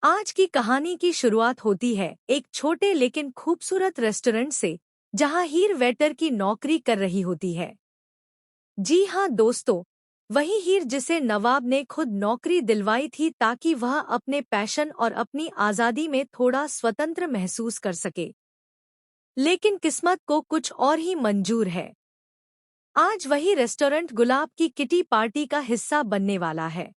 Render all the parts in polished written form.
आज की कहानी की शुरुआत होती है एक छोटे लेकिन खूबसूरत रेस्टोरेंट से, जहां हीर वेटर की नौकरी कर रही होती है। जी हाँ दोस्तों, वही हीर जिसे नवाब ने खुद नौकरी दिलवाई थी ताकि वह अपने पैशन और अपनी आज़ादी में थोड़ा स्वतंत्र महसूस कर सके। लेकिन किस्मत को कुछ और ही मंजूर है। आज वही रेस्टोरेंट गुलाब की किटी पार्टी का हिस्सा बनने वाला है।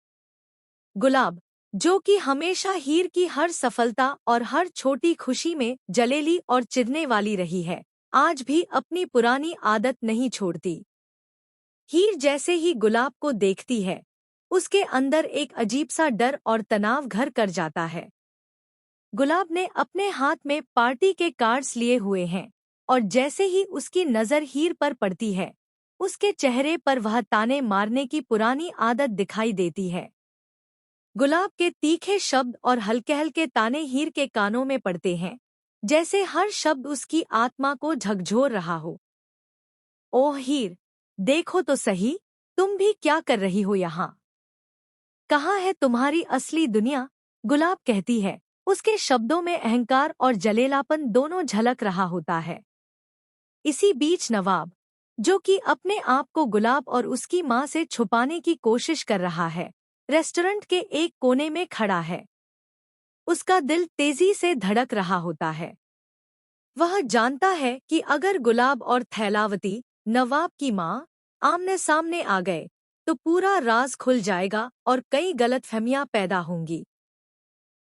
गुलाब, जो कि हमेशा हीर की हर सफलता और हर छोटी खुशी में जलेली और चिढ़ने वाली रही है, आज भी अपनी पुरानी आदत नहीं छोड़ती। हीर जैसे ही गुलाब को देखती है, उसके अंदर एक अजीब सा डर और तनाव घर कर जाता है। गुलाब ने अपने हाथ में पार्टी के कार्ड्स लिए हुए हैं, और जैसे ही उसकी नज़र हीर पर पड़ती है, उसके चेहरे पर वह ताने मारने की पुरानी आदत दिखाई देती है। गुलाब के तीखे शब्द और हल्के हल्के ताने हीर के कानों में पड़ते हैं, जैसे हर शब्द उसकी आत्मा को झकझोर रहा हो। ओह हीर, देखो तो सही, तुम भी क्या कर रही हो यहाँ? कहाँ है तुम्हारी असली दुनिया? गुलाब कहती है, उसके शब्दों में अहंकार और जलेलापन दोनों झलक रहा होता है। इसी बीच नवाब, जो कि अपने आप को गुलाब और उसकी माँ से छुपाने की कोशिश कर रहा है, रेस्टोरेंट के एक कोने में खड़ा है। उसका दिल तेजी से धड़क रहा होता है। वह जानता है कि अगर गुलाब और थैलावती, नवाब की माँ, आमने सामने आ गए, तो पूरा राज खुल जाएगा और कई गलतफहमियां पैदा होंगी।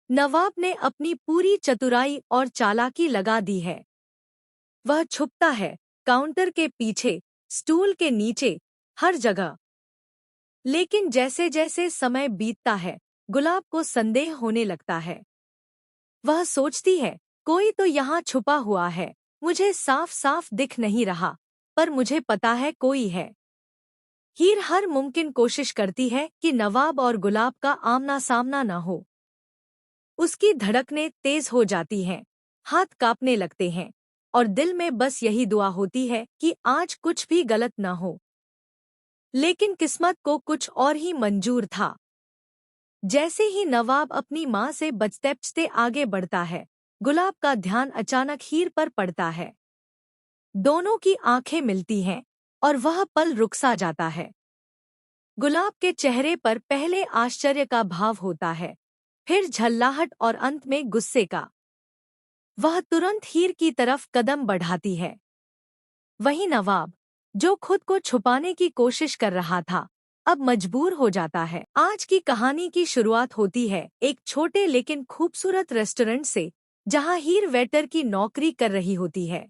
नवाब ने अपनी पूरी चतुराई और चालाकी लगा दी है। वह छुपता है, काउंटर के पीछे, स्टूल के नीचे, हर जगह। लेकिन जैसे जैसे समय बीतता है, गुलाब को संदेह होने लगता है। वह सोचती है, कोई तो यहाँ छुपा हुआ है, मुझे साफ साफ दिख नहीं रहा, पर मुझे पता है कोई है। हीर हर मुमकिन कोशिश करती है कि नवाब और गुलाब का आमना सामना न हो। उसकी धड़कनें तेज हो जाती हैं, हाथ कांपने लगते हैं, और दिल में बस यही दुआ होती है कि आज कुछ भी गलत न हो। लेकिन किस्मत को कुछ और ही मंजूर था। जैसे ही नवाब अपनी माँ से बचते आगे बढ़ता है, गुलाब का ध्यान अचानक हीर पर पड़ता है। दोनों की आंखें मिलती हैं, और वह पल रुक सा जाता है। गुलाब के चेहरे पर पहले आश्चर्य का भाव होता है, फिर झल्लाहट और अंत में गुस्से का। वह तुरंत हीर की तरफ कदम बढ़ाती है। वहीं नवाब, जो खुद को छुपाने की कोशिश कर रहा था, अब मजबूर हो जाता है। आज की कहानी की शुरुआत होती है एक छोटे लेकिन खूबसूरत रेस्टोरेंट से, जहां हीर वेटर की नौकरी कर रही होती है।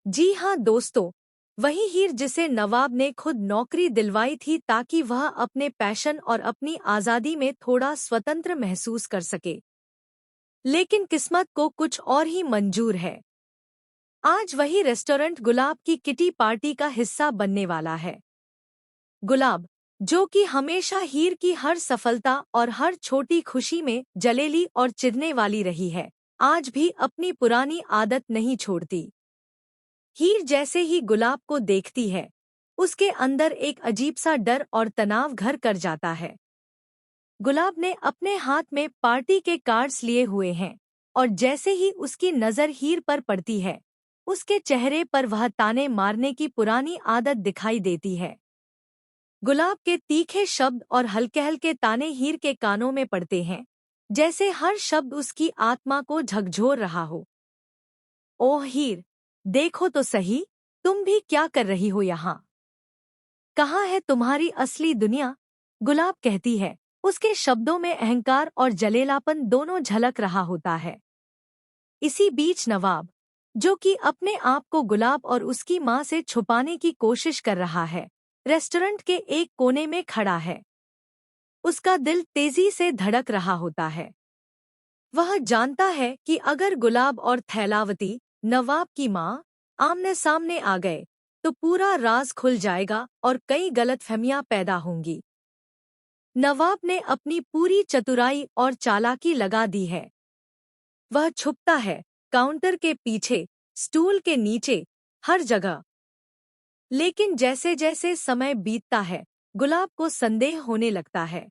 जी हाँ दोस्तों, वही हीर जिसे नवाब ने खुद नौकरी दिलवाई थी ताकि वह अपने पैशन और अपनी आज़ादी में थोड़ा स्वतंत्र महसूस कर सके। लेकिन किस्मत को कुछ और ही मंजूर है। आज वही रेस्टोरेंट गुलाब की किटी पार्टी का हिस्सा बनने वाला है। गुलाब, जो कि हमेशा हीर की हर सफलता और हर छोटी खुशी में जलेली और चिढ़ने वाली रही है, आज भी अपनी पुरानी आदत नहीं छोड़ती। हीर जैसे ही गुलाब को देखती है, उसके अंदर एक अजीब सा डर और तनाव घर कर जाता है। गुलाब ने अपने हाथ में पार्टी के कार्ड्स लिए हुए हैं, और जैसे ही उसकी नज़र हीर पर पड़ती है, उसके चेहरे पर वह ताने मारने की पुरानी आदत दिखाई देती है। गुलाब के तीखे शब्द और हल्के हल्के ताने हीर के कानों में पड़ते हैं, जैसे हर शब्द उसकी आत्मा को झकझोर रहा हो। ओह हीर, देखो तो सही, तुम भी क्या कर रही हो यहाँ? कहाँ है तुम्हारी असली दुनिया? गुलाब कहती है, उसके शब्दों में अहंकार और जलेलापन दोनों झलक रहा होता है। इसी बीच नवाब, जो कि अपने आप को गुलाब और उसकी माँ से छुपाने की कोशिश कर रहा है, रेस्टोरेंट के एक कोने में खड़ा है। उसका दिल तेजी से धड़क रहा होता है। वह जानता है कि अगर गुलाब और थैलावती, नवाब की माँ, आमने सामने आ गए, तो पूरा राज खुल जाएगा और कई गलतफहमियां पैदा होंगी। नवाब ने अपनी पूरी चतुराई और चालाकी लगा दी है। वह छुपता है, काउंटर के पीछे, स्टूल के नीचे, हर जगह। लेकिन जैसे जैसे समय बीतता है, गुलाब को संदेह होने लगता है।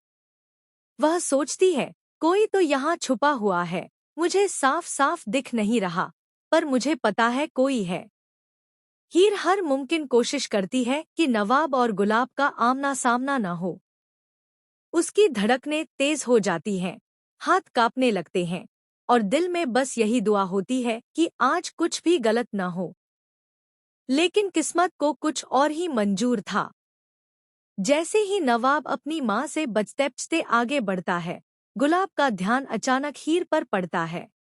वह सोचती है, कोई तो यहाँ छुपा हुआ है, मुझे साफ साफ दिख नहीं रहा, पर मुझे पता है कोई है। हीर हर मुमकिन कोशिश करती है कि नवाब और गुलाब का आमना सामना न हो। उसकी धड़कनें तेज हो जाती हैं, हाथ कांपने लगते हैं, और दिल में बस यही दुआ होती है कि आज कुछ भी गलत न हो। लेकिन किस्मत को कुछ और ही मंजूर था। जैसे ही नवाब अपनी माँ से बचते बचते आगे बढ़ता है, गुलाब का ध्यान अचानक हीर पर पड़ता है।